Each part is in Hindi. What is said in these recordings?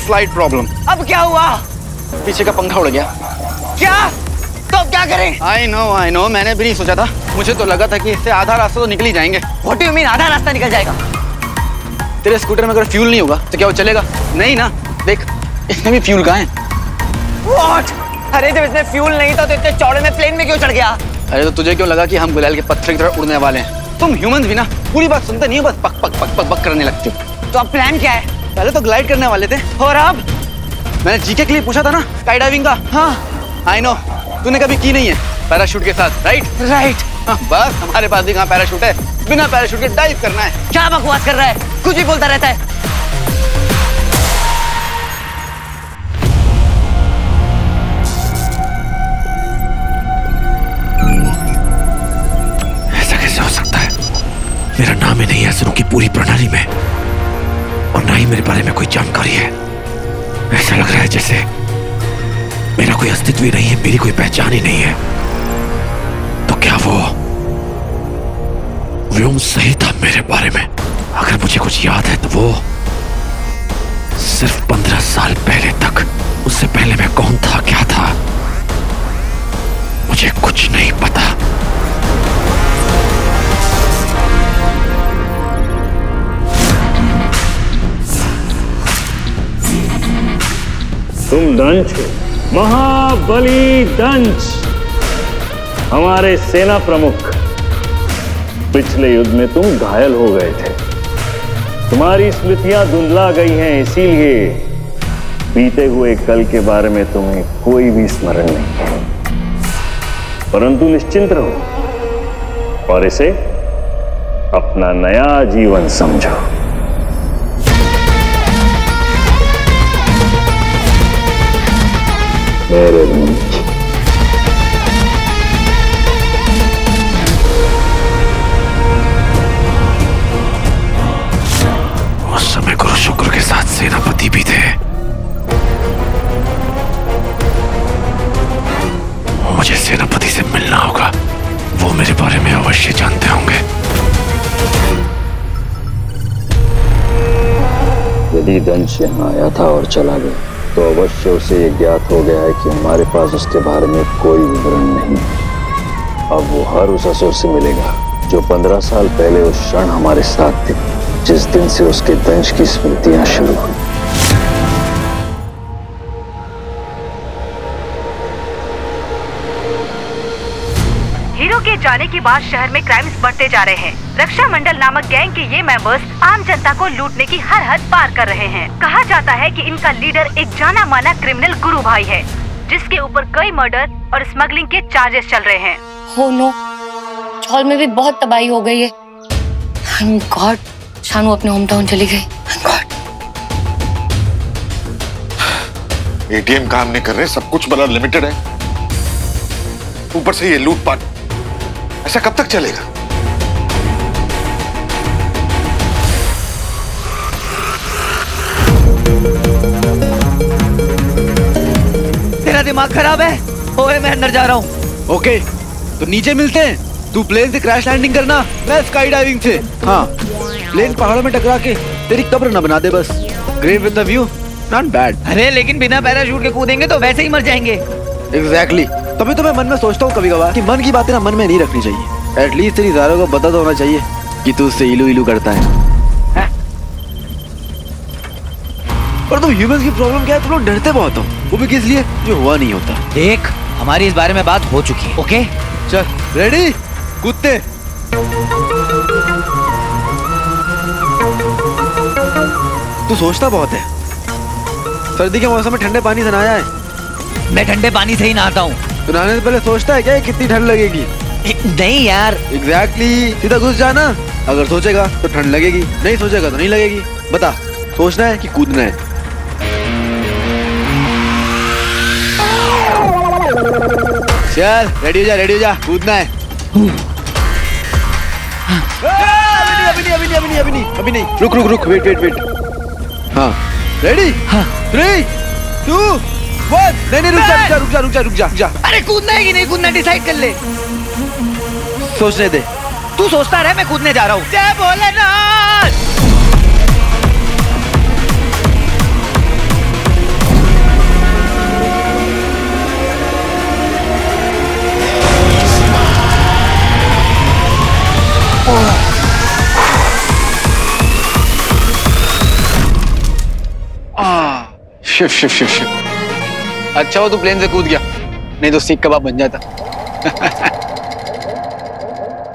Slight problem. अब क्या हुआ? पीछे का पंखा उड़ गया। क्या? तो अब क्या करें? आई नो, मैंने भी नहीं सोचा था। मुझे तो लगा था कि इससे आधा रास्ता तो निकल ही जाएंगे। What do you mean आधा रास्ता निकल जाएगा? तेरे स्कूटर में अगर फ्यूल नहीं होगा तो क्या वो चलेगा? नहीं ना। देख, इसमें भी फ्यूल कहाँ है? What? अरे जब इसमें फ्यूल नहीं था तो इतने चौड़े में प्लेन में क्यों चढ़ गया? अरे तो तुझे क्यों लगा कि हम गुलाल के पत्थर की तरह उड़ने वाले हैं? तुम ह्यूमंस भी ना पूरी बात सुनते नहीं हो, बस पक पक पक पक पक करने लगते हो। तो अब प्लान क्या है? पहले तो ग्लाइड करने वाले थे, और अब? मैंने जीके के लिए पूछा था ना स्काई डाइविंग का। हाँ आई नो, तूने कभी की नहीं है पैराशूट के साथ, राइट? हाँ, बस हमारे पास भी कहाँ पैराशूट है, बिना पैराशूट के डाइव करना है। क्या बकवास कर रहा है? कुछ भी बोलता रहता है। ऐसा कैसे हो सकता है? मेरा नाम ही नहीं है असुरों की पूरी प्रणाली में, और ना ही मेरे बारे में कोई जानकारी है। ऐसा लग रहा है जैसे मेरा कोई अस्तित्व ही नहीं है, मेरी कोई पहचान ही नहीं है। तो क्या वो व्योम सही था मेरे बारे में? अगर मुझे कुछ याद है तो वो सिर्फ 15 साल पहले तक। उससे पहले मैं कौन था, क्या था, मुझे कुछ नहीं पता। तुम दंश हो, महाबली दंश, हमारे सेना प्रमुख। पिछले युद्ध में तुम घायल हो गए थे, तुम्हारी स्मृतियां धुंधला गई हैं, इसीलिए बीते हुए कल के बारे में तुम्हें कोई भी स्मरण नहीं है। परंतु निश्चिंत रहो और इसे अपना नया जीवन समझो। मेरे उस समय गुरु शुक्र के साथ सेनापति भी थे। मुझे सेनापति से मिलना होगा, वो मेरे बारे में अवश्य जानते होंगे। यदि दंश यहाँ आया था और चला गया तो अवश्य उसे ये ज्ञात हो गया है कि हमारे पास उसके बारे में कोई विवरण नहीं। अब वो हर उस असुर से मिलेगा जो 15 साल पहले उस क्षण हमारे साथ थे, जिस दिन से उसके दंश की स्मृतियां शुरू हुई। हीरो के जाने के बाद शहर में क्राइम्स बढ़ते जा रहे हैं। रक्षा मंडल नामक गैंग के ये मेंबर्स आम जनता को लूटने की हर हद पार कर रहे हैं। कहा जाता है कि इनका लीडर एक जाना माना क्रिमिनल गुरु भाई है, जिसके ऊपर कई मर्डर और स्मगलिंग के चार्जेस चल रहे हैं। हो नो, हॉल में भी बहुत तबाही हो गई है। Thank God, शानू अपने होम टाउन चली गई। Thank God। एटीएम काम नहीं कर रहे, सब कुछ बड़ा लिमिटेड है, ऊपर से ये लूटपाट, ऐसा कब तक चलेगा? तेरा दिमाग खराब है? ओए मैं अंदर जा रहा हूँ। ओके, तो नीचे मिलते हैं। तू प्लेन से क्रैश लैंडिंग करना, मैं स्काई डाइविंग से। हाँ, प्लेन पहाड़ों में टकरा के तेरी कब्र न बना दे बस। Grave with the view, not bad. अरे लेकिन बिना पैराशूट के कूदेंगे तो वैसे ही मर जाएंगे। एग्जैक्टली, तभी तो मैं मन में सोचता हूँ कभी कभार कि मन की बातें ना मन में नहीं रखनी चाहिए। एटलीस्ट तेरी ज़ारो को पता तो होना चाहिए कि तू उससे इलू इलू करता है। पर तुम ह्यूमंस की प्रॉब्लम क्या है? तुम लोग डरते बहुत हो, वो भी किस लिए जो हुआ नहीं होता। देख, हमारी इस बारे में बात हो चुकी है। ओके चल, रेडी? कूदते। तू सोचता बहुत है। सर्दी के मौसम में ठंडे पानी से नहाया है? मैं ठंडे पानी से ही नहाता हूँ। तू नहाने से पहले सोचता है क्या कितनी ठंड लगेगी? नहीं यार। एग्जैक्टली, सीधा घुस जाना। अगर सोचेगा तो ठंड लगेगी, नहीं सोचेगा तो नहीं लगेगी। बता, सोचना है कि कूदना है? चल रेडी हो जा, कूदना है। अभी नहीं, रुक, वेट। हाँ, रेडी? हाँ। 3, 2, 1। नहीं, रुक जा। अरे कूदना है कि नहीं कूदना डिसाइड कर ले। सोचने दे। तू सोचता रहे, मैं कूदने जा रहा हूँ। जय भोलेनाथ। शिव शिव शिव शिव। अच्छा हो तू प्लेन से कूद गया, नहीं तो सीख कबाब बन जाता।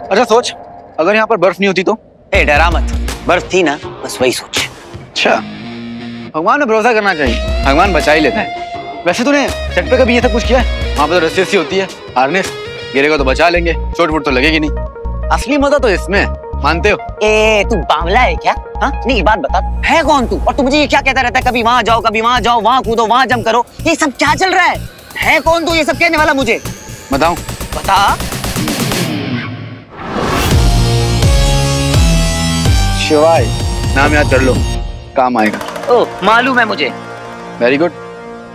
अच्छा सोच, अगर यहाँ पर बर्फ नहीं होती तो? ए डरा मत, बर्फ थी ना, बस वही सोच। अच्छा, भगवान में भरोसा करना चाहिए, भगवान बचा ही लेता है। वैसे तूने सेट पे कभी ये सब कुछ किया है? वहाँ पे तो रस्सी होती है, हार्नेस, गिरेगा तो बचा लेंगे, चोट वोट तो लगेगी नहीं। असली मजा तो इसमें, मानते हो? ए तू बावला है क्या? हाँ नहीं, ये बात बता, है कौन तू? और तू मुझे ये क्या कहता रहता है, कभी वहाँ जाओ कभी वहाँ जाओ, वहाँ कूदो वहाँ जंप करो, ये सब क्या चल रहा है कौन तू ये सब कहने वाला मुझे? बताऊं? बता। शिवाय, नाम याद कर लो, काम आएगा। ओ मालूम है मुझे। Very good.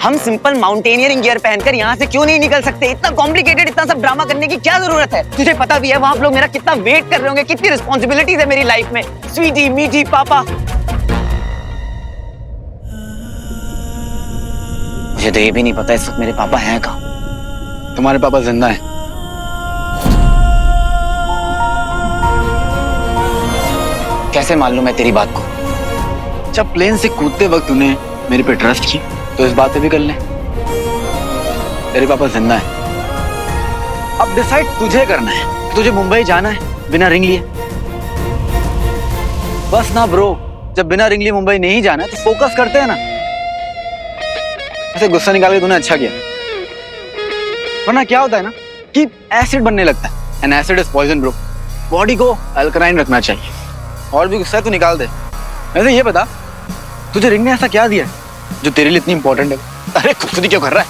हम सिंपल माउंटेनियरिंग गियर पहनकर यहाँ से क्यों नहीं निकल सकते? इतना कॉम्प्लिकेटेड, इतना सब ड्रामा करने की क्या जरूरत है? तुझे पता भी है वहाँ लोग मेरा कितना वेट कर रहे होंगे, कितनी रिस्पॉन्सिबिलिटीज है मेरी लाइफ में। स्वीटी मीठी पापा। मुझे तो ये भी नहीं पता इस वक्त मेरे पापा हैं कहाँ। तुम्हारे पापा जिंदा हैं। कैसे मालूम है तेरी बात को? जब प्लेन से कूदते वक्त तूने मेरे पे ट्रस्ट की तो इस बात पे भी कर ले, तेरे पापा जिंदा है। अब डिसाइड तुझे करना है कि तुझे मुंबई जाना है बिना रिंग लिए। बस ना ब्रो, जब बिना रिंग लिए मुंबई नहीं जाना है तो फोकस करते हैं ना। ऐसे गुस्सा निकाल के तूने अच्छा किया, वरना क्या होता है ना कि एसिड बनने लगता है, and acid is poison bro. Body को अल्कलाइन रखना चाहिए। और भी गुस्सा है तो निकाल दे। वैसे ये बता, तुझे रिंग ने ऐसा क्या दिया जो तेरे लिए इतनी इंपॉर्टेंट है? अरे खुदकुदी क्यों कर रहा है?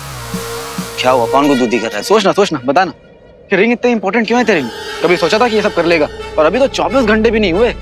क्या हुआ, कौन को दूधी कर रहा है? सोचना बता ना कि रिंग इतनी इंपॉर्टेंट क्यों है तेरे लिए? कभी सोचा था कि ये सब कर लेगा? और अभी तो 24 घंटे भी नहीं हुए।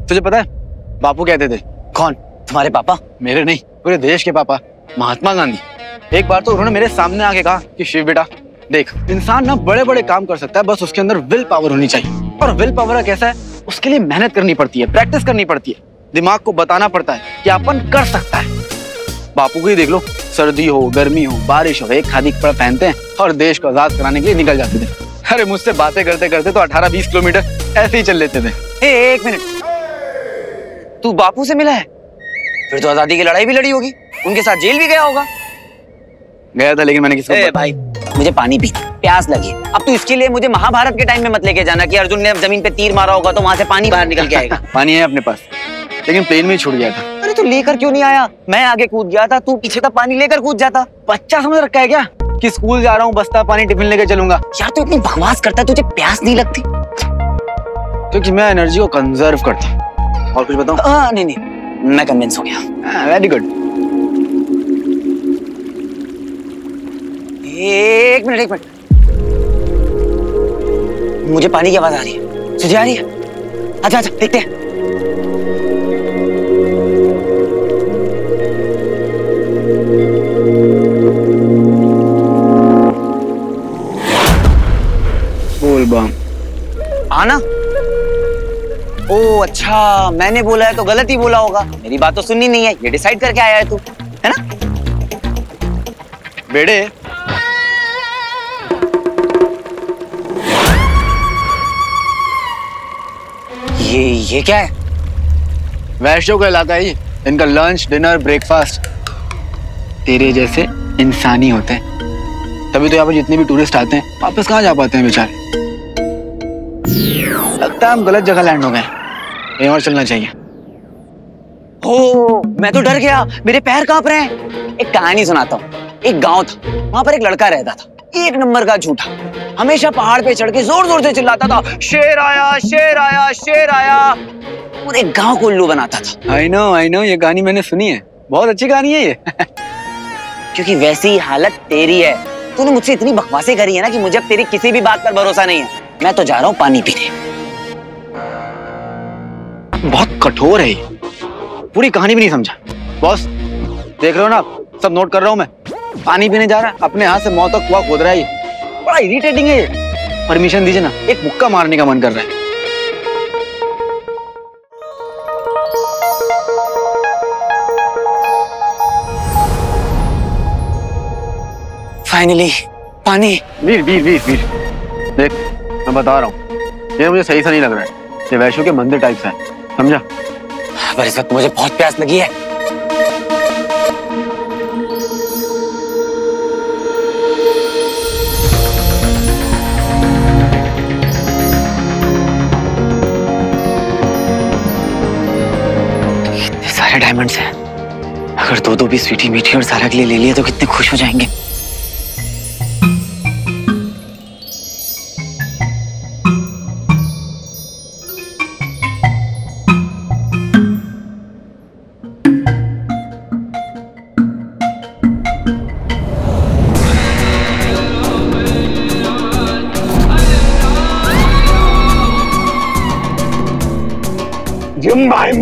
तुझे पता है बापू कहते थे? कौन? तुम्हारे पापा? मेरे नहीं, पूरे देश के पापा, महात्मा गांधी। एक बार तो उन्होंने मेरे सामने आके कहा कि शिव बेटा देख, इंसान ना बड़े बड़े काम कर सकता है, बस उसके अंदर विल पावर होनी चाहिए। और विल पावर कैसा है? उसके लिए मेहनत करनी पड़ती है, प्रैक्टिस करनी पड़ती है, दिमाग को बताना पड़ता है कि अपन कर सकता है। बापू को ही देख लो, सर्दी हो गर्मी हो बारिश हो, एक खादी कपड़ा पहनते हैं और देश को आजाद कराने के लिए निकल जाते थे। अरे मुझसे बातें करते करते तो 18-20 किलोमीटर ऐसे ही चल लेते थे। एक मिनट, तू बापू से मिला है? फिर तो आजादी की लड़ाई भी लड़ी होगी, उनके साथ जेल भी गया होगा। गया था, लेकिन मैंने किसको भाई मुझे पानी पी, प्यास लगी। अब तू इसके लिए मुझे महाभारत के टाइम में मत लेके जाना कि अर्जुन ने जमीन पे तीर मारा होगा तो वहां से पानी बाहर निकल के आएगा। पानी है अपने पास, लेकिन प्लेन में ही छूट गया था। अरे तू लेकर क्यों नहीं आया? मैं आगे कूद गया था, तू पीछे था, पानी लेकर कूद जाता। बच्चा समझ रखा है क्या कि स्कूल जा रहा हूँ, बस्ता पानी टिफिन लेके चलूंगा? यार तू इतनी बकवास करता है, तुझे प्यास नहीं लगती? क्योंकि मैं एनर्जी को कंजर्व करता हूँ। और कुछ बताऊं? नहीं, मैं कन्विंस हो गया। Very good. एक मिनट, मुझे पानी की आवाज आ रही है। तुझे आ रही है? अच्छा देखते हैं। बोल बम। आना। ओ अच्छा, मैंने बोला है तो गलत ही बोला होगा। मेरी बात तो सुननी नहीं है, ये डिसाइड करके आया है तू, है ना? बेड़े, ये क्या है? वैश्यों का इलाका है ये। इनका लंच डिनर ब्रेकफास्ट तेरे जैसे इंसानी होते हैं। तभी तो यहाँ पर जितने भी टूरिस्ट आते हैं वापस कहाँ जा पाते हैं बेचारे। लगता है हम गलत जगह लैंड हो गए, कहीं और चलना चाहिए। हो, मैं तो डर गया, मेरे पैर कांप रहे हैं। एक कहानी सुनाता हूँ। एक गांव था, वहां पर एक लड़का रहता था, एक नंबर का झूठा। हमेशा पहाड़ पे चढ़ के जोर जोर से चिल्लाता था, शेर आया शेर आया शेर आया। पूरे गांव को उल्लू बनाता था। I know, ये कहानी मैंने सुनी है, बहुत अच्छी कहानी है ये। क्योंकि वैसी ही हालत तेरी है। तूने मुझसे इतनी बकवासें करी है ना कि मुझे अब तेरी किसी भी बात पर भरोसा नहीं है। मैं तो जा रहा हूँ पानी पीने। बहुत कठोर है ये, पूरी कहानी भी नहीं समझा। बॉस देख रहे हो ना, सब नोट कर रहा हूँ मैं। पानी पीने जा रहा है, अपने हाथ से मौत तक कुआं खोद रहा है ये। बड़ा इरिटेटिंग है ये। परमिशन दीजिए ना, एक मुक्का मारने का मन कर रहा है। फाइनली पानी। वीर वीर वीर वीर, देख मैं बता रहा हूँ, ये मुझे सही सा नहीं लग रहा है। ये वैश्यों के मंदिर टाइप सा है, समझा? पर इस वक्त मुझे बहुत प्यास लगी है। इतने सारे डायमंड्स हैं, अगर दो दो भी स्वीटी मीठी और सारा के लिए ले लिए तो कितने खुश हो जाएंगे।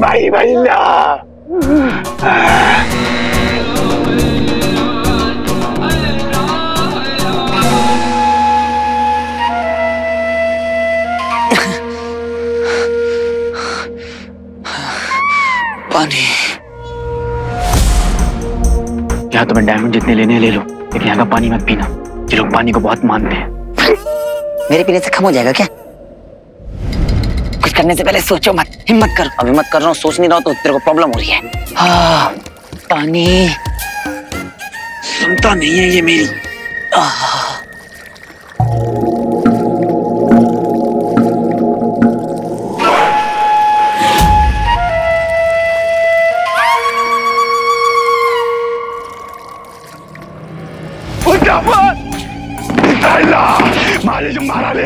भाई भैया पानी। यहाँ तुम्हें डायमंड जितने लेने ले लो, लेकिन यहाँ का पानी मत पीना। ये लोग पानी को बहुत मानते हैं। मेरे पीने से कम हो जाएगा क्या? कुछ करने से पहले सोचो मत, हिम्मत करो। अभी मत कर रहा हूँ, सोच नहीं रहा हूँ तो तेरे को प्रॉब्लम हो रही है। हाँ, पानी सुनता नहीं है ये मेरी। मारे जो मारा ले।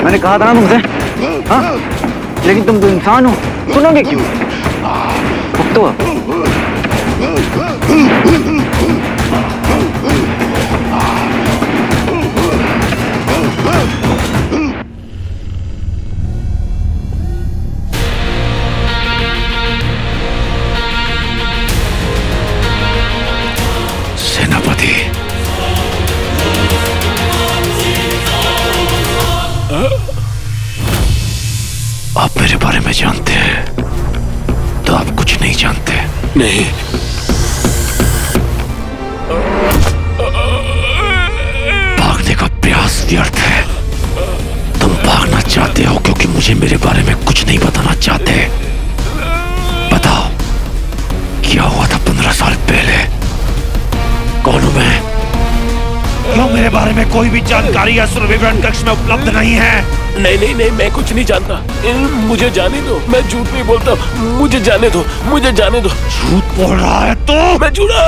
मैंने कहा था ना तुमसे, हाँ? लेकिन तुम तो इंसान हो, सुनोगे क्यों? तो सेनापति, आप मेरे बारे में जानते हैं तो आप कुछ नहीं जानते। नहीं, भागने का प्रयास व्यर्थ है। तुम भागना चाहते हो क्योंकि मुझे मेरे बारे में कुछ नहीं बताना चाहते। बताओ क्या हुआ था 15 साल पहले? कौन हूं मैं? क्यों मेरे बारे में कोई भी जानकारी असुर विवरण कक्ष में उपलब्ध नहीं है? नहीं, मैं कुछ नहीं जानता। मुझे जाने दो, मैं झूठ नहीं बोलता। मुझे जाने दो, मुझे जाने दो। झूठ बोल रहा है तो? मैं झूठा।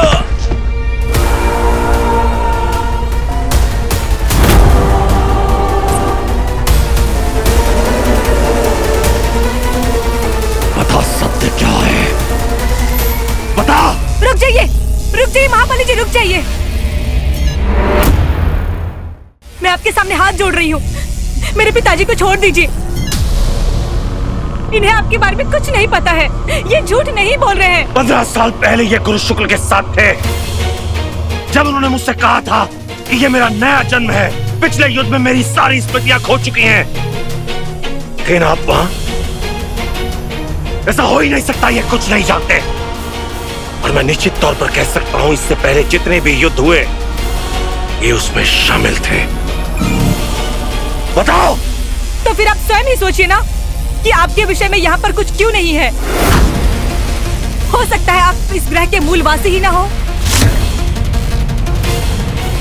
बता सत्य क्या है? बता। रुक जाइए महाबली जी, रुक जाइए। मैं आपके सामने हाथ जोड़ रही हूँ, मेरे पिताजी को छोड़ दीजिए। इन्हें आपके बारे में कुछ नहीं पता है, ये झूठ नहीं बोल रहे हैं। 15 साल पहले ये गुरु शुक्ल के साथ थे, जब उन्होंने मुझसे कहा था कि ये मेरा नया जन्म है। पिछले युद्ध में मेरी सारी स्मृतियां खो चुकी हैं। लेकिन आप वहां, ऐसा हो ही नहीं सकता, ये कुछ नहीं जानते। और मैं निश्चित तौर पर कह सकता हूं, इससे पहले जितने भी युद्ध हुए ये उसमें शामिल थे। बताओ। तो फिर आप स्वयं ही सोचिए ना कि आपके विषय में यहाँ पर कुछ क्यों नहीं है। हो सकता है आप इस ग्रह के मूलवासी ही ना हो।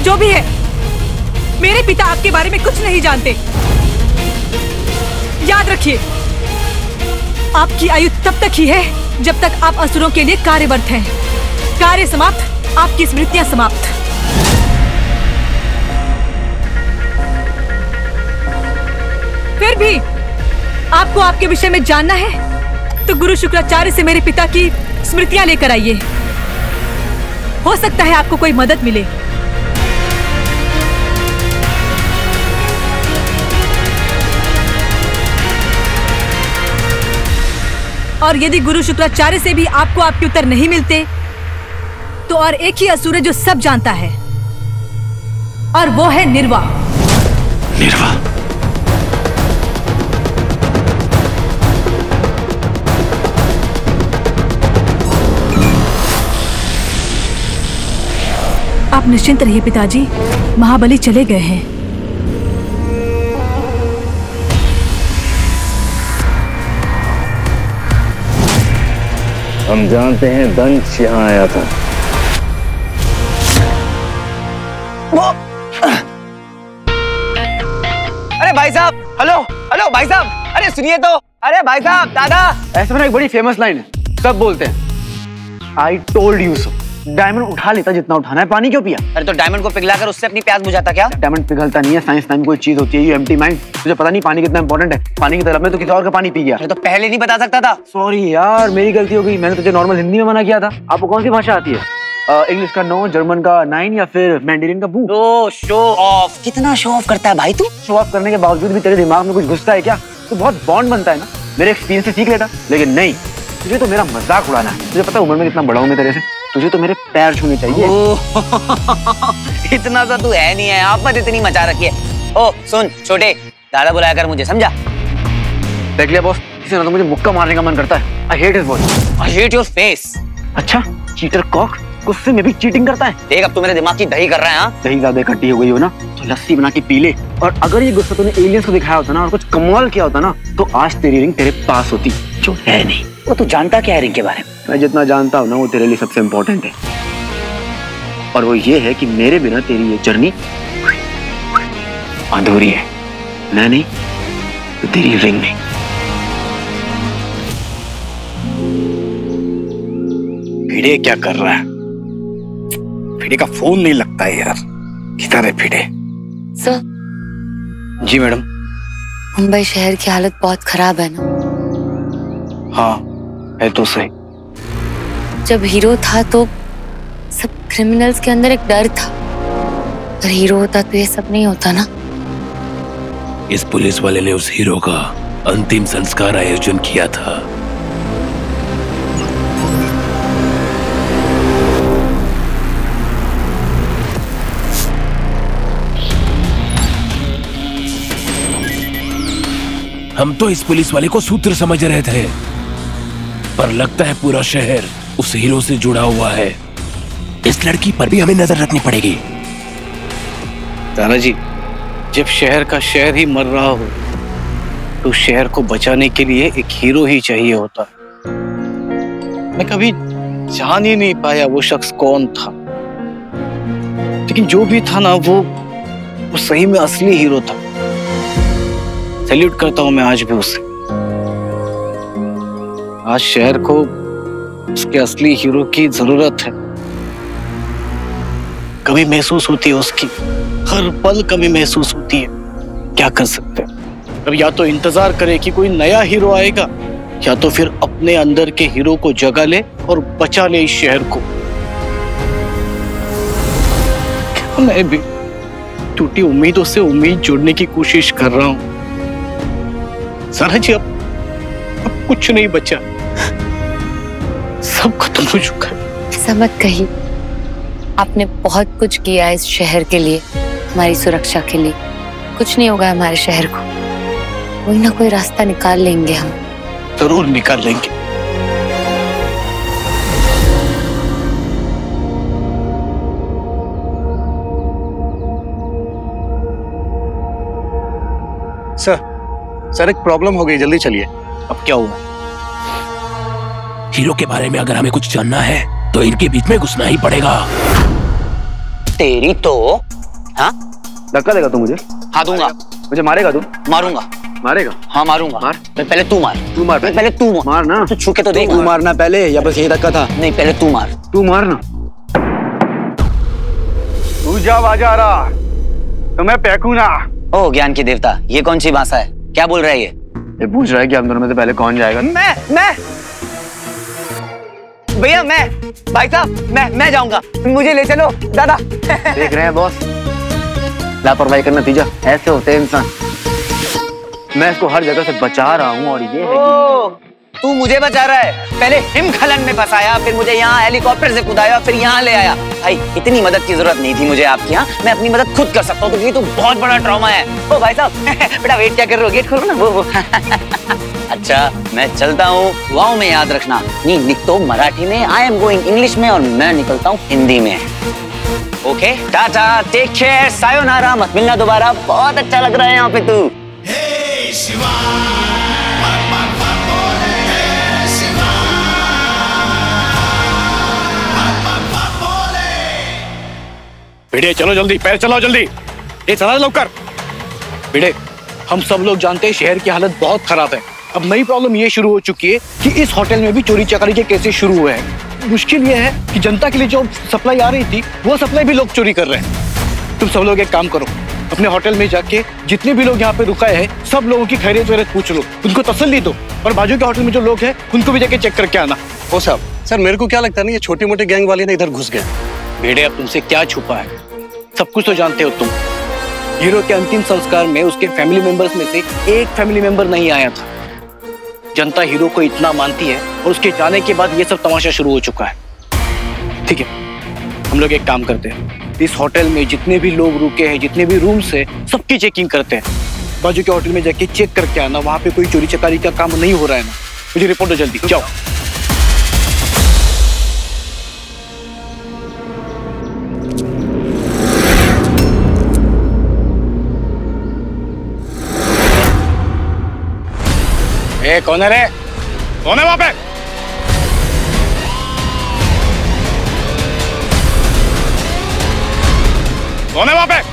जो भी है, मेरे पिता आपके बारे में कुछ नहीं जानते। याद रखिए, आपकी आयु तब तक ही है जब तक आप असुरों के लिए कार्यरत हैं। कार्य समाप्त, आपकी स्मृतियां समाप्त। फिर भी आपको आपके विषय में जानना है तो गुरु शुक्राचार्य से मेरे पिता की स्मृतियां लेकर आइए। हो सकता है आपको कोई मदद मिले। और यदि गुरु शुक्राचार्य से भी आपको आपके उत्तर नहीं मिलते तो और एक ही असुर है जो सब जानता है, और वो है निर्वा। आप निश्चिंत रहिए पिताजी, महाबली चले गए हैं। हम जानते हैं दंश यहाँ आया था। अरे भाई साहब, हेलो हेलो भाई साहब, अरे सुनिए तो, अरे भाई साहब, दादा। ऐसे में एक बड़ी फेमस लाइन है, सब बोलते हैं I told you so. Diamond उठा लेता जितना उठाना है, पानी क्यों पिया? अरे तो डायमंड को पिघलाकर उससे अपनी प्यास बुझाता क्या? डायमंड पिघलता नहीं है, साइंस टाइम कोई चीज होती है, यू एम्प्टी माइंड। तुझे पता नहीं पानी कितना इंपॉर्टेंट है? पानी की तलब में तो किसी और का पानी पी गया। अरे तो पहले नहीं बता सकता था। सॉरी यार, मेरी गलती हो गई, मैंने तुझे नॉर्मल हिंदी में मना किया था। आपको कौन सी भाषा आती है? इंग्लिश का 9, जर्मन का 9 या फिर मैंडेरिन का बू? तो शो ऑफ, कितना शो ऑफ करता है भाई तू? शो ऑफ करने के बावजूद भी तेरे दिमाग में कुछ घुसता है क्या? तो बहुत बॉन्ड बनता है ना, मेरे एक्सपीरियंस से सीख लेता। लेकिन नहीं, तुझे तो मेरा मजाक उड़ाना है। तुझे पता है उम्र में कितना बड़ा हूं मैं तेरे से? तुझे तो मेरे पैर छूने चाहिए। इतना सा तू है नहीं है, आप मत इतनी मचा रखी है। ओ सुन छोटे, दादा बुलाया कर मुझे, समझा? देख लिया बॉस, किसी ने तो मुझे मुक्का मारने का मन करता है। I hate his voice. I hate your face. अच्छा, चीटर कॉक गुस्से में भी चीटिंग करता है। देख अब तू मेरे दिमाग की दही कर रहा है। हाँ, दही ज्यादा इकट्ठी हो गई हो ना, तो लस्सी बना के पी ले। और अगर ये गुस्सा तूने एलियंस को दिखाया होता ना और कुछ कमाल किया होता ना, तो आज तेरी रिंग तेरे पास होती, जो है नहीं। वो तू जानता क्या है रिंग के बारे में? मैं जितना जानता हूँ ना, वो तेरे लिए सबसे इम्पोर्टेंट है, और वो ये है कि मेरे बिना तेरी ये जर्नी अधूरी है। मैं नहीं तो तेरी रिंग नहीं। भिड़े क्या कर रहा है? भिड़े का फोन नहीं लगता है यार। किधर है भिड़े? सर, जी मैडम। मुंबई शहर की हालत बहुत खराब है ना? हाँ है तो सही। जब हीरो था तो सब क्रिमिनल्स के अंदर एक डर था, अगर हीरो होता तो ये सब नहीं होता ना। इस पुलिस वाले ने उस हीरो का अंतिम संस्कार आयोजन किया था। हम तो इस पुलिस वाले को सूत्र समझ रहे थे, पर लगता है पूरा शहर उस हीरो से जुड़ा हुआ है। इस लड़की पर भी हमें नजर रखनी पड़ेगी। तानाजी, जब शहर का शहर ही मर रहा हो तो शहर को बचाने के लिए एक हीरो ही चाहिए होता। मैं कभी जान ही नहीं पाया वो शख्स कौन था, लेकिन जो भी था ना, वो सही में असली हीरो था। सैल्यूट करता हूं मैं आज भी उसे। आज शहर को उसके असली हीरो की जरूरत है। कमी महसूस होती है उसकी, हर पल कमी महसूस होती है। क्या कर सकते हैं? अब या तो इंतजार करे कि कोई नया हीरो आएगा, या तो फिर अपने अंदर के हीरो को जगा ले और बचा ले इस शहर को। मैं भी टूटी उम्मीदों से उम्मीद जोड़ने की कोशिश कर रहा हूं। सारा जी, अब कुछ नहीं बचा, सब खत्म हो चुका है। ऐसा मत कहिए, आपने बहुत कुछ किया इस शहर के लिए, हमारी सुरक्षा के लिए। कुछ नहीं होगा हमारे शहर को, कोई ना कोई रास्ता निकाल लेंगे हम। जरूर निकाल लेंगे। सर एक प्रॉब्लम हो गई, जल्दी चलिए। अब क्या हुआ? हीरो के बारे में अगर हमें कुछ जानना है तो इनके बीच में घुसना ही पड़ेगा। तेरी तो हाँ, धक्का देगा तू मुझे? हाँ दूंगा। मुझे मारेगा तू? मारूंगा। मारेगा? हाँ मारूंगा। मार। पहले तू मार। तू मार। पहले तू मार ना। तू छू के तो देख। तू मारना पहले, या बस यही धक्का था? नहीं, पहले तू मार। तू मारना। तू जा बाजा रहा तो मैं फेंकू ना। ओ ज्ञान की देवता, ये कौन सी भाषा है? क्या बोल रहा है ये पूछ रहा है कि हम दोनों में से पहले कौन जाएगा। मैं भैया, मैं भाई साहब, मैं जाऊंगा, मुझे ले चलो दादा। देख रहे हैं बॉस, लापरवाही का नतीजा ऐसे होते हैं इंसान। मैं इसको हर जगह से बचा रहा हूँ, और ये है तू मुझे बचा रहा है। पहले हिमखलन में फंसाया, फिर मुझे यहाँ हेलीकॉप्टर से कूदाया, फिर यहाँ ले आया। भाई इतनी मदद की जरूरत नहीं थी मुझे आपकी। यहाँ मैं अपनी मदद खुद कर सकता हूँ, क्योंकि तो बहुत बड़ा ट्रॉमा है। ओ भाई साहब, बेटा वेट क्या कर रहे हो? गेट खोलो ना। वो अच्छा मैं चलता हूँ, दुआओं में याद रखना। नहीं लिख तो मराठी में, आई एम गोइंग इंग्लिश में, और मैं निकलता हूँ हिंदी में। Okay, tata, take care, sayonara, मत मिलना दोबारा। बहुत अच्छा लग रहा है यहाँ पे तू। भिड़े चलो जल्दी, पैर चलाओ जल्दी, ये चला लौकर। भिड़े, हम सब लोग जानते हैं शहर की हालत बहुत खराब है। अब नई प्रॉब्लम ये शुरू हो चुकी है कि इस होटल में भी चोरी चकारी के केसेस शुरू हुए हैं। मुश्किल ये है कि जनता के लिए जो सप्लाई आ रही थी वो सप्लाई भी लोग चोरी कर रहे हैं। तुम सब लोग एक काम करो, अपने होटल में जाके जितने भी लोग यहाँ पे रुकाए हैं सब लोगों की खैरियत वैरियत पूछ लो, उनको तसल्ली दो, और बाजू के होटल में जो लोग हैं उनको भी जाके चेक करके आना। ओ साहब, सर मेरे को क्या लगता है ना, ये छोटे मोटे गैंग वाले ना इधर घुस गए। भेड़े, अब तुमसे क्या छुपा है, सब कुछ तो जानते हो तुम। हीरो के अंतिम संस्कार में उसके फैमिली मेंबर्स में से एक फैमिली मेंबर नहीं आया था। जनता हीरो को इतना मानती है और उसके जाने के बाद ये सब तमाशा शुरू हो चुका है। ठीक है, हम लोग एक काम करते हैं, इस होटल में जितने भी लोग रुके हैं, जितने भी रूम्स है, सबकी चेकिंग करते हैं। बाजू के होटल में जाके चेक करके आना, वहां पे कोई चोरी चकारी का काम नहीं हो रहा है ना। मुझे रिपोर्ट दो जल्दी, जाओ। ए, कौन है रे? कौन है वहां पे? कौन है वहां पे?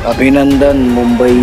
अभिनंदन मुंबई।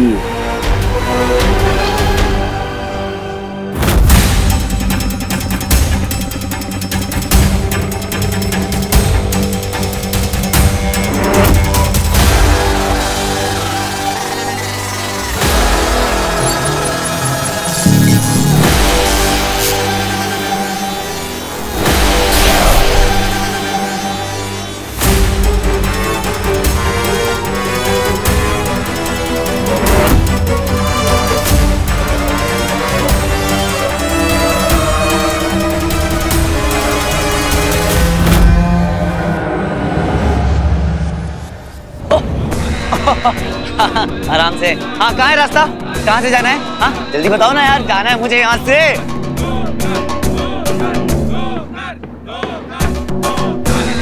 आराम से। हाँ, कहाँ है रास्ता? कहाँ से जाना है? हाँ जल्दी बताओ ना यार, जाना है मुझे यहाँ से।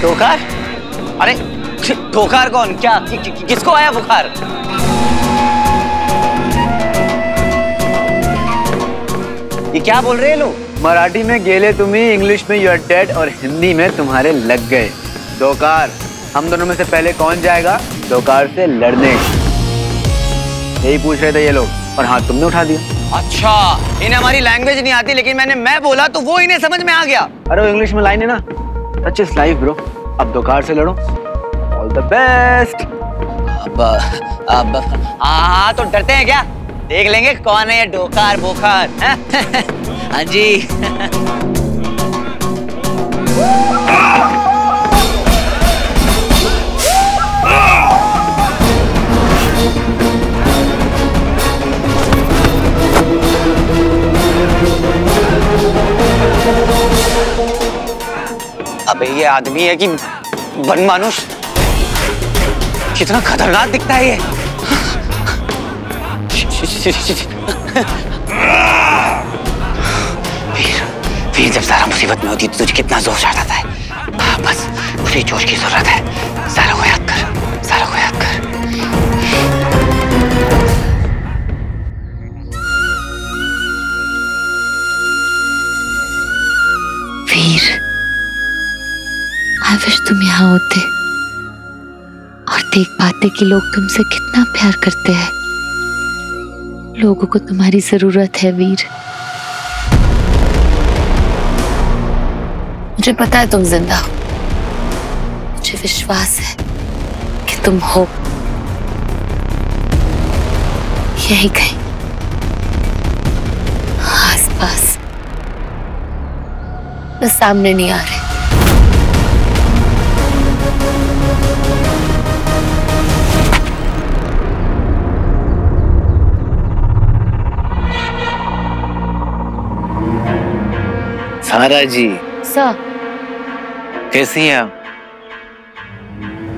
ठोकर? अरे ठोकर कौन? क्या किसको आया बुखार? ये क्या बोल रहे हैं लोग? मराठी में गेले तुम्ही, इंग्लिश में यू आर डेड और हिंदी में तुम्हारे लग गए। दोकार, हम दोनों में से पहले कौन जाएगा दोकार से लड़ने? यही पूछ रहे थे ये लोग और हाथ तुमने उठा दिया। अच्छा, इन्हें हमारी लैंग्वेज नहीं आती, लेकिन मैं बोला तो वो इन्हें समझ में आ गया। अरे वो इंग्लिश में लाइन है ना, सच इज लाइफ ब्रो। अब दोकार से लड़ो, ऑल द बेस्ट। अब हाँ तो डरते हैं क्या? देख लेंगे कौन है ये डोकार बोकार। हाँ जी। अबे ये आदमी है कि बनमानुष? कितना खतरनाक दिखता है ये। फिर जब सारा मुसीबत में होती तो तुझे कितना जोश आता है। बस उसी जोश की जरूरत है। सारा को याद कर, सारा को याद कर। देख पाते कि लोग तुमसे कितना प्यार करते हैं। लोगों को तुम्हारी जरूरत है वीर। मुझे पता है तुम जिंदा हो, मुझे विश्वास है कि तुम हो यही कहीं आसपास, बस सामने नहीं आ रहे। सारा जी सर, कैसी हैं आप?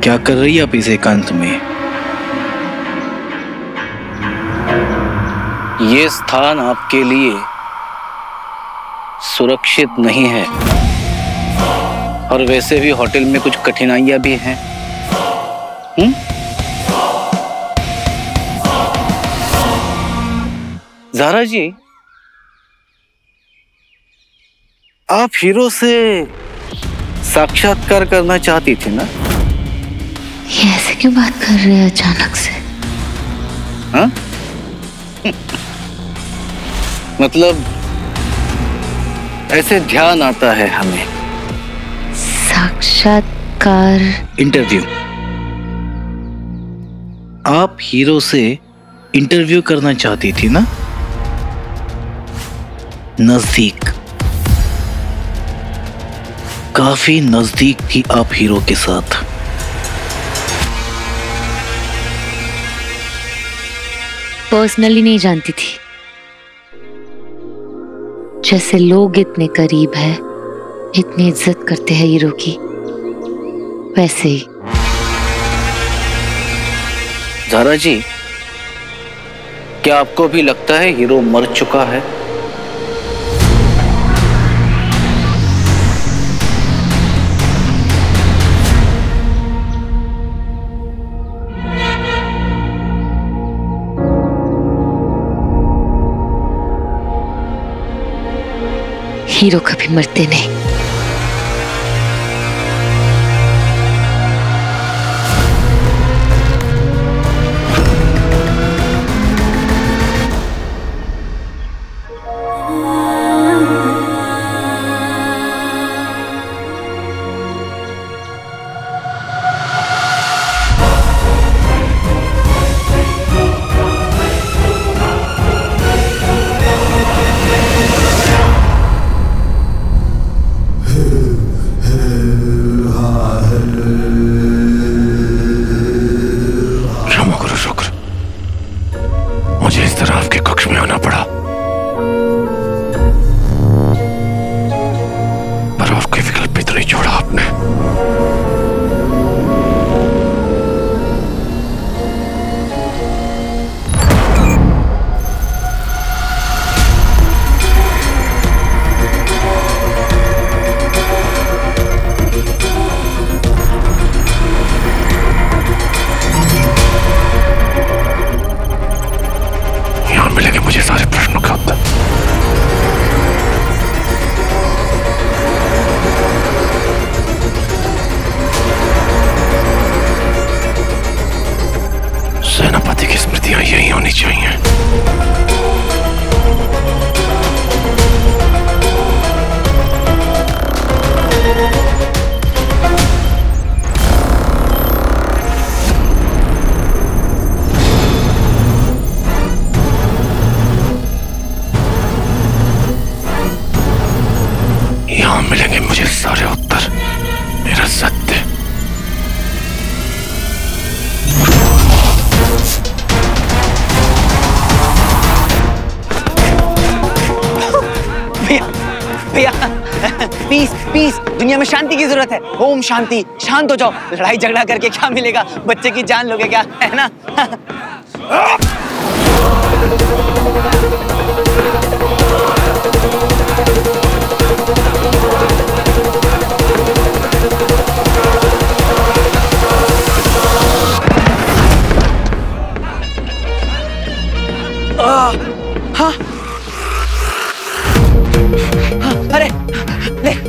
क्या कर रही है आप इस एकांत में? ये स्थान आपके लिए सुरक्षित नहीं है, और वैसे भी होटल में कुछ कठिनाइयां भी हैं। ज़ारा जी, आप हीरो से साक्षात्कार करना चाहती थी ना? ये ऐसे क्यों बात कर रहे हैं अचानक से? हाँ? मतलब ऐसे ध्यान आता है हमें। साक्षात्कार? इंटरव्यू। आप हीरो से इंटरव्यू करना चाहती थी ना? नजदीक, काफी नजदीक थी आप हीरो के साथ। पर्सनली नहीं जानती थी, जैसे लोग इतने करीब है, इतनी इज्जत करते हैं हीरो की, वैसे ही। ज़ारा जी, क्या आपको भी लगता है हीरो मर चुका है? हीरो कभी मरते नहीं। सेनापति की स्मृतियां यही होनी चाहिए। यहां मिलेंगे मुझे सारे उत्तर, मेरा सत्य। भैया पीस पीस, दुनिया में शांति की जरूरत है। ओम शांति। शांत हो जाओ। लड़ाई झगड़ा करके क्या मिलेगा? बच्चे की जान लोगे क्या, है ना? हाँ अरे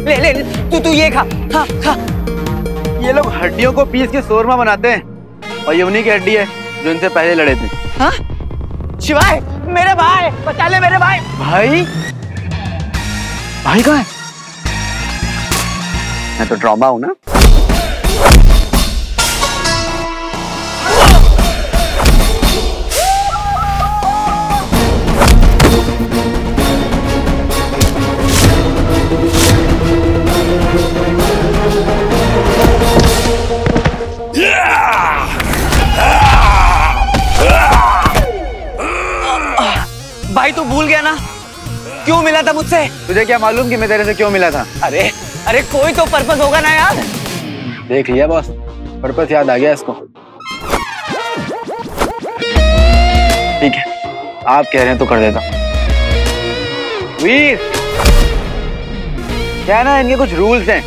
ले ले ले, तू ये खा। हाँ खा। ये लोग हड्डियों को पीस के शोरमा बनाते हैं, और ये उन्हीं की हड्डी है जो इनसे पहले लड़े थे। हाँ? शिवाय, मेरे भाई, बचा ले मेरे भाई। भाई? भाई कहाँ है? मैं तो ट्रॉमा हूं ना। भाई तू भूल गया ना क्यों मिला था मुझसे? तुझे क्या मालूम कि मैं तेरे से क्यों मिला था? अरे कोई तो पर्पस होगा ना यार। देख लिया बॉस, पर्पस याद आ गया इसको। ठीक है, आप कह रहे हैं तो कर देता हूं। वीर, क्या है ना, इनके कुछ रूल्स हैं।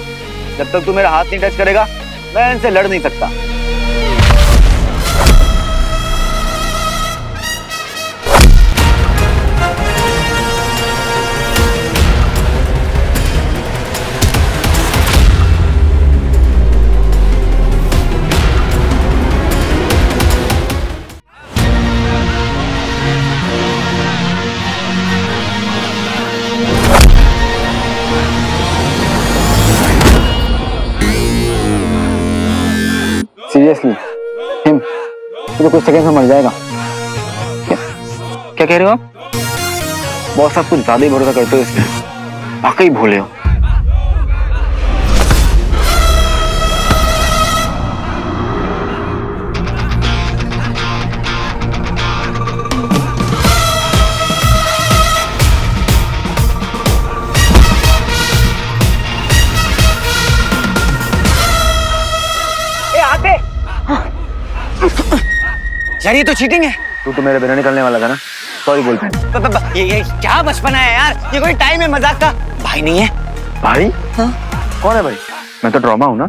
जब तक तू मेरा हाथ नहीं टच करेगा मैं इनसे लड़ नहीं सकता। सीरियसली हिम, तू तो कुछ सेकंड में मर जाएगा। क्या कह रहे हो आप? बॉस आप कुछ ज्यादा ही भरोसा करते हो इसमें, वाकई भूले हो। यार ये तो चीटिंग है। तू तो मेरे बिना निकलने वाला था ना, सॉरी बोल पाए। ये क्या बचपना है यार, ये कोई टाइम है मजाक का। भाई नहीं है? भाई? हाँ? कौन है भाई? मैं तो ट्रॉमा हूं ना।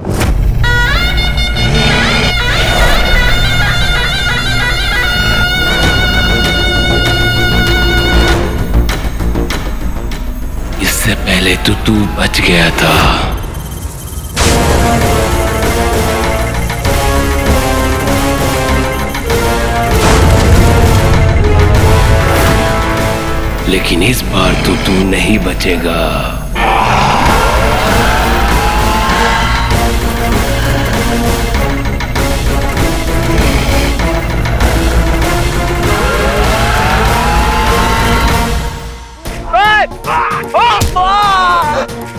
इससे पहले तो तू बच गया था। लेकिन इस बार तो तू नहीं बचेगा।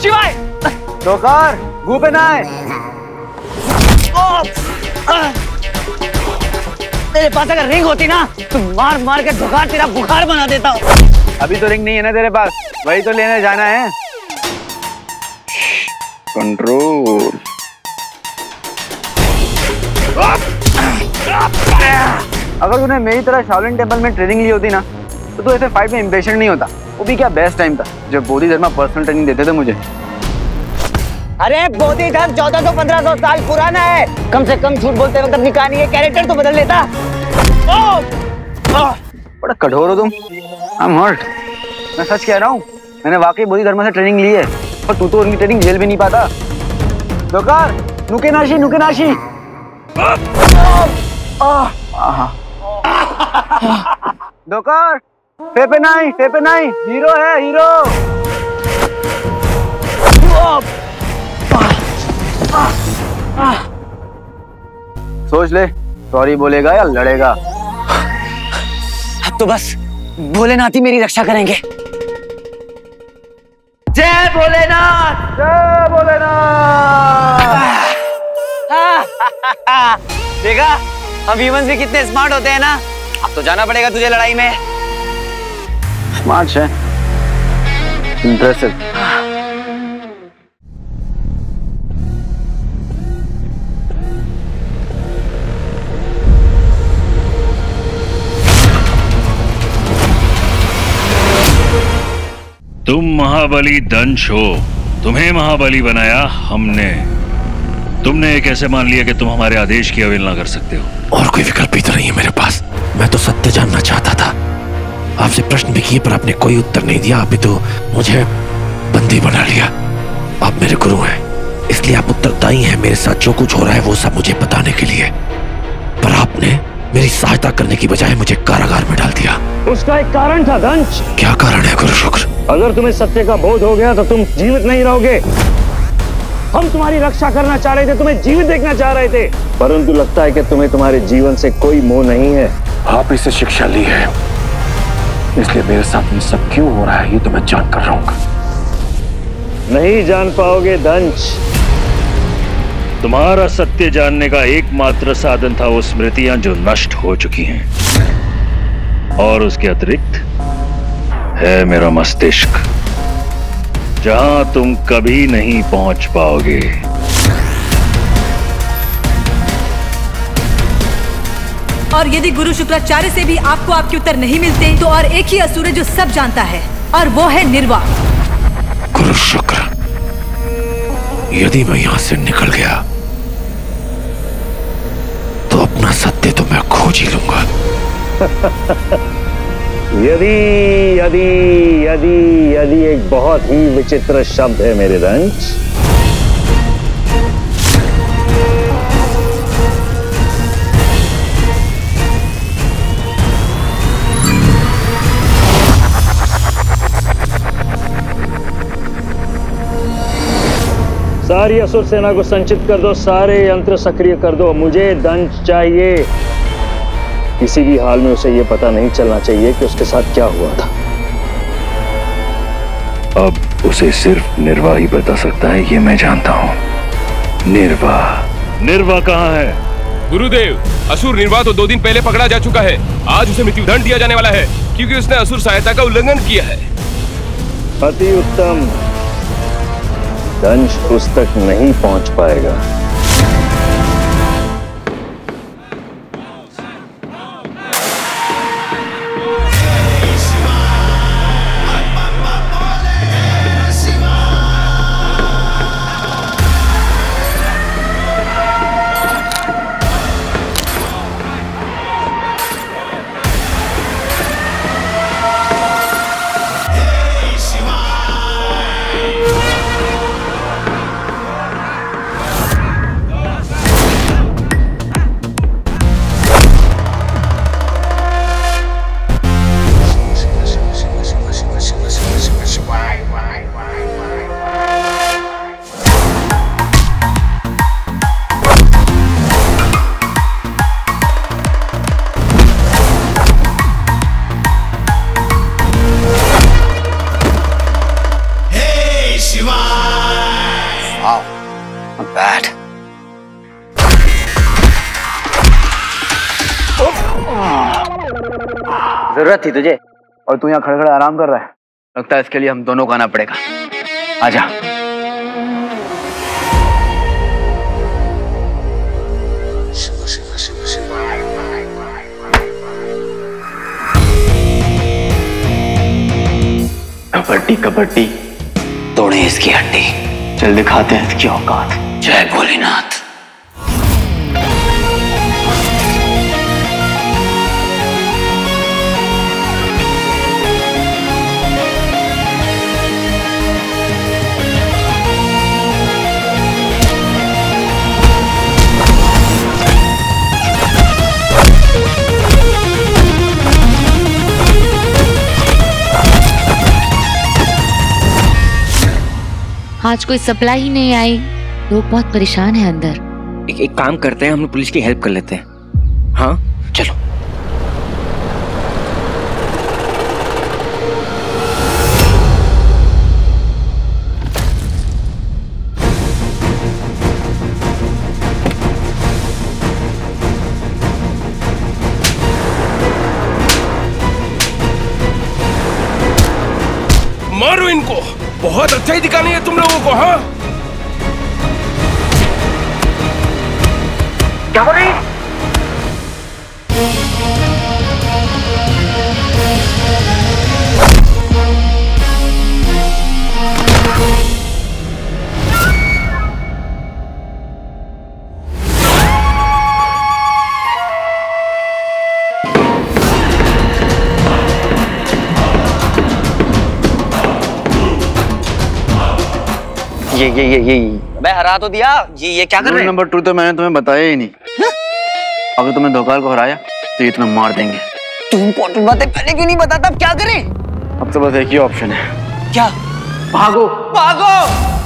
शिवाय, डोकर, मुंह पे ना आए। तेरे पास अगर रिंग होती ना तो मार मार के ढुकार तेरा बुखार बना देता हूँ। अभी तो रिंग नहीं है ना तेरे पास, वही तो लेने जाना है। कंट्रोल। अगर तूने मेरी तरह शाओलिन टेम्पल में ट्रेनिंग ली होती ना तो तू ऐसे फाइट में इम्पेशेंट नहीं होता। वो भी क्या बेस्ट टाइम था जब बोधि धर्मा पर्सनल ट्रेनिंग देते थे मुझे। अरे बोधि धर्म 1400-1500 साल पुराना है। कम से कम झूठ बोलते वक्त अपनी कहानी के कैरेक्टर तो बदल लेता। बड़ा कठोर हो तुम। I am hurt. मैं सच कह रहा हूँ, मैंने वाकई बोधि धर्मा से ट्रेनिंग ली है, पर तू तो उनकी ट्रेनिंग झेल भी नहीं पाता। डोकर, नुकेनाशी नुकेनाशी। डोकर, फेपे नहीं, हीरो है हीरो। सोच ले, सॉरी बोलेगा या लड़ेगा। अब तो बस भोलेनाथ ही मेरी रक्षा करेंगे। जय भोलेनाथ, जय भोलेनाथ। देखा, हम ह्यूमंस भी कितने स्मार्ट होते हैं ना। अब तो जाना पड़ेगा तुझे लड़ाई में। स्मार्ट है, इंप्रेसिव। तुम महाबली दंश हो, तुम्हें महाबली बनाया हमने। तुमने ये कैसे मान लिया कि तुम हमारे आदेश की अवहेलना कर सकते हो? और कोई विकल्प ही तो नहीं है मेरे पास। मैं तो सत्य जानना चाहता था, आपसे प्रश्न भी किए पर आपने कोई उत्तर नहीं दिया। अभी तो मुझे बंदी बना लिया। आप मेरे गुरु हैं, इसलिए आप उत्तरदायी हैं मेरे साथ जो कुछ हो रहा है वो सब मुझे बताने के लिए। पर आप सहायता करने की बजाय मुझे कारागार में डाल दिया। उसका एक कारण था दंश। क्या कारण है गुरु शुक्र? अगर तुम्हें सत्य का बोध हो गया तो तुम जीवित नहीं रहोगे। हम तुम्हारी रक्षा करना चाह रहे थे, तुम्हें जीवित देखना चाह रहे थे, परंतु लगता है कि तुम्हें तुम्हारे जीवन से कोई मोह नहीं है। आप इससे शिक्षा ली है, इसलिए मेरे साथ ये सब क्यों हो रहा है ये तो मैं जान कर रहूंगा। नहीं जान पाओगे दंश। तुम्हारा सत्य जानने का एकमात्र साधन था वो स्मृतियां जो नष्ट हो चुकी हैं, और उसके अतिरिक्त है मेरा मस्तिष्क, जहां तुम कभी नहीं पहुंच पाओगे। और यदि गुरु शुक्राचार्य से भी आपको आपके उत्तर नहीं मिलते तो और एक ही असुर है जो सब जानता है, और वो है निर्वा। गुरु शुक्र, यदि मैं यहां से निकल गया तो अपना सत्य तो मैं खोज ही लूंगा। यदि यदि यदि यदि एक बहुत ही विचित्र शब्द है मेरे दंश। सारी असुर सेना को संचित कर दो, सारे यंत्र सक्रिय कर दो। मुझे दंश चाहिए। किसी भी हाल में उसे यह पता नहीं चलना चाहिए कि उसके साथ क्या हुआ था। अब उसे सिर्फ निर्वा ही बता सकता है, ये मैं जानता हूं। निर्वा। निर्वा कहाँ है? गुरुदेव, असुर निर्वा तो 2 दिन पहले पकड़ा जा चुका है। आज उसे मृत्युदंड दिया जाने वाला है क्योंकि उसने असुर सहायता का उल्लंघन किया है। अति उत्तम। दंश उस तक नहीं पहुंच पाएगा। जरूरत थी तुझे और तू यहाँ खड़े खड़े आराम कर रहा है। लगता है इसके लिए हम दोनों को आना पड़ेगा। आजा। कबड्डी कबड्डी तोड़े इसकी हड्डी। चल दिखाते हैं इसकी औकात। जय भोलेनाथ। आज कोई सप्लाई ही नहीं आई, लोग बहुत परेशान हैं अंदर। एक काम करते हैं, हम पुलिस की हेल्प कर लेते हैं। हाँ चलो। मारो इनको, बहुत अच्छा ही दिखानी है तुम लोगों को। हाँ क्या हो रही? ये अबे हरा तो दिया। ये क्या कर रहे हैं? नंबर 2 तो मैंने तुम्हें बताया ही नहीं। अगर तुमने धोखाल को हराया तो ये तुम्हें मार देंगे। तू इम्पोर्टेंट बातें पहले क्यों नहीं बताता? अब क्या करें? अब तो बस एक ही ऑप्शन है। क्या? भागो। भागो।